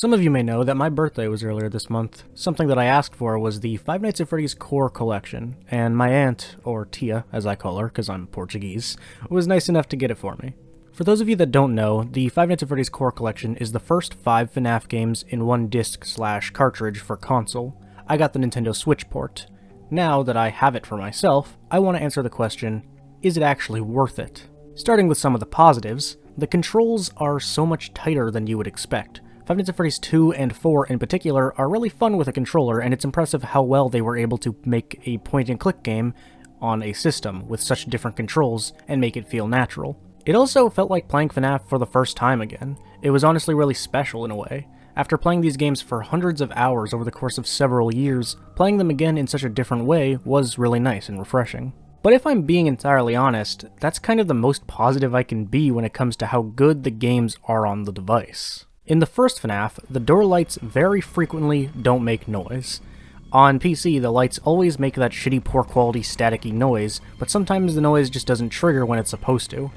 Some of you may know that my birthday was earlier this month. Something that I asked for was the Five Nights at Freddy's Core Collection, and my aunt, or Tia as I call her because I'm Portuguese, was nice enough to get it for me. For those of you that don't know, the Five Nights at Freddy's Core Collection is the first 5 Fnaf games in one disc/cartridge for console. I got the Nintendo Switch port. Now that I have it for myself, I want to answer the question, is it actually worth it? Starting with some of the positives, the controls are so much tighter than you would expect. Five Nights at Freddy's 2 and 4 in particular are really fun with a controller, and it's impressive how well they were able to make a point-and-click game on a system with such different controls and make it feel natural. It also felt like playing Fnaf for the first time again. It was honestly really special in a way. After playing these games for hundreds of hours over the course of several years, playing them again in such a different way was really nice and refreshing. But if I'm being entirely honest, that's kind of the most positive I can be when it comes to how good the games are on the device. In the first Fnaf, the door lights very frequently don't make noise. On PC, the lights always make that shitty poor quality staticky noise, but sometimes the noise just doesn't trigger when it's supposed to.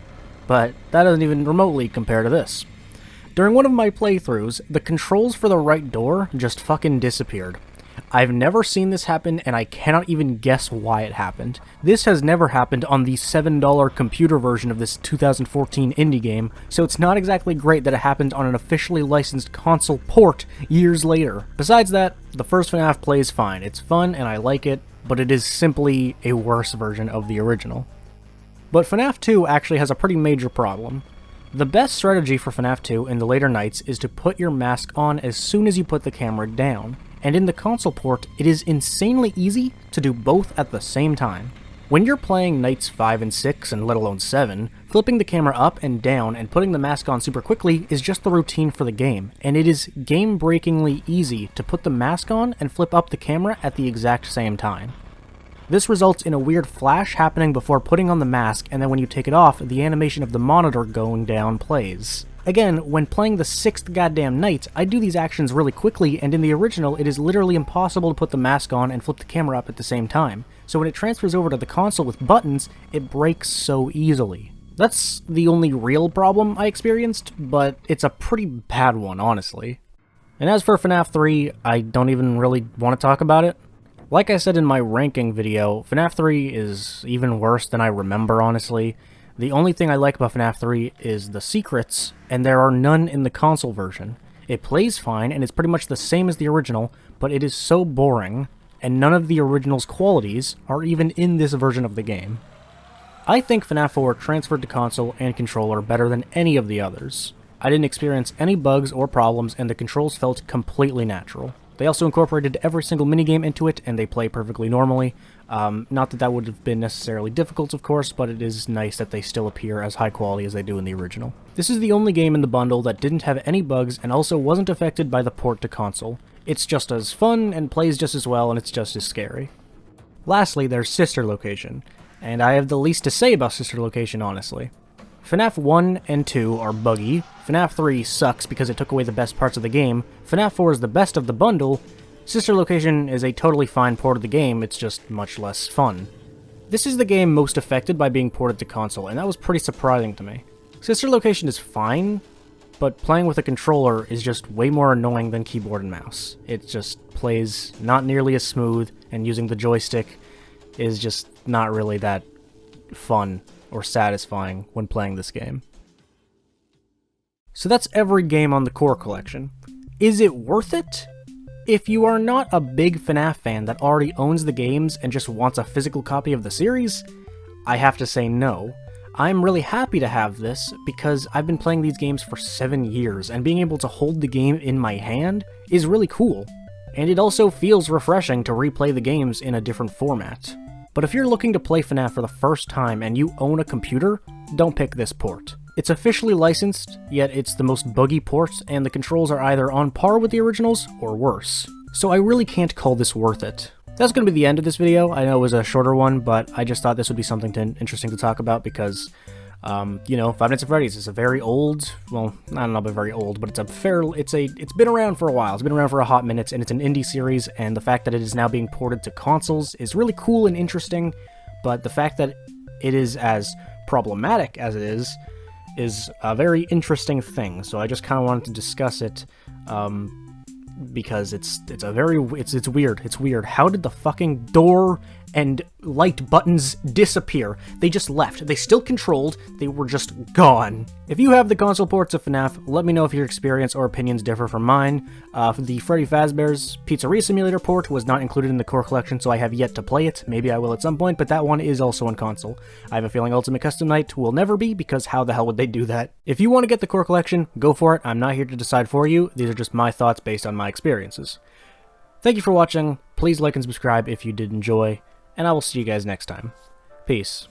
But that doesn't even remotely compare to this. During one of my playthroughs, the controls for the right door just fucking disappeared. I've never seen this happen, and I cannot even guess why it happened. This has never happened on the $7 computer version of this 2014 indie game, so it's not exactly great that it happened on an officially licensed console port years later. Besides that, the first FNAF plays fine. It's fun and I like it, but it is simply a worse version of the original. But FNAF 2 actually has a pretty major problem. The best strategy for FNAF 2 in the later nights is to put your mask on as soon as you put the camera down. And in the console port, it is insanely easy to do both at the same time. When you're playing nights 5 and 6, and let alone 7, flipping the camera up and down and putting the mask on super quickly is just the routine for the game, and it is game-breakingly easy to put the mask on and flip up the camera at the exact same time. This results in a weird flash happening before putting on the mask, and then when you take it off, the animation of the monitor going down plays. Again, when playing the 6th goddamn night, I do these actions really quickly, and in the original, it is literally impossible to put the mask on and flip the camera up at the same time. So when it transfers over to the console with buttons, it breaks so easily. That's the only real problem I experienced, but it's a pretty bad one, honestly. And as for FNAF 3, I don't even really want to talk about it. Like I said in my ranking video, FNAF 3 is even worse than I remember, honestly. The only thing I like about FNAF 3 is the secrets, and there are none in the console version. It plays fine, and it's pretty much the same as the original, but it is so boring, and none of the original's qualities are even in this version of the game. I think FNAF 4 transferred to console and controller better than any of the others. I didn't experience any bugs or problems, and the controls felt completely natural. They also incorporated every single minigame into it, and they play perfectly normally. Not that that would have been necessarily difficult, of course, but it is nice that they still appear as high quality as they do in the original. This is the only game in the bundle that didn't have any bugs and also wasn't affected by the port to console. It's just as fun and plays just as well, and it's just as scary. Lastly, there's Sister Location, and I have the least to say about Sister Location, honestly. FNAF 1 and 2 are buggy, FNAF 3 sucks because it took away the best parts of the game, FNAF 4 is the best of the bundle, Sister Location is a totally fine port of the game, it's just much less fun. This is the game most affected by being ported to console, and that was pretty surprising to me. Sister Location is fine, but playing with a controller is just way more annoying than keyboard and mouse. It just plays not nearly as smooth, and using the joystick is just not really that fun or satisfying when playing this game. So that's every game on the Core Collection. Is it worth it? If you are not a big FNAF fan that already owns the games and just wants a physical copy of the series, I have to say no. I'm really happy to have this because I've been playing these games for 7 years, and being able to hold the game in my hand is really cool. And it also feels refreshing to replay the games in a different format. But if you're looking to play FNAF for the first time and you own a computer, don't pick this port. It's officially licensed, yet it's the most buggy port, and the controls are either on par with the originals or worse. So I really can't call this worth it. That's going to be the end of this video. I know it was a shorter one, but I just thought this would be something interesting to talk about because, you know, Five Nights at Freddy's is a very old, well, I don't know about very old, but it's been around for a while. It's been around for a hot minute, and it's an indie series, and the fact that it is now being ported to consoles is really cool and interesting, but the fact that it is as problematic as it is is a very interesting thing, so I just kind of wanted to discuss it, because it's weird. It's weird. How did the fucking door and light buttons disappear? They just left. They still controlled. They were just gone. If you have the console ports of FNAF, let me know if your experience or opinions differ from mine. The Freddy Fazbear's Pizzeria Simulator port was not included in the core collection, so I have yet to play it. Maybe I will at some point, but that one is also on console. I have a feeling Ultimate Custom Night will never be, because how the hell would they do that? If you want to get the core collection, go for it. I'm not here to decide for you. These are just my thoughts based on my experiences. Thank you for watching. Please like and subscribe if you did enjoy, and I will see you guys next time. Peace.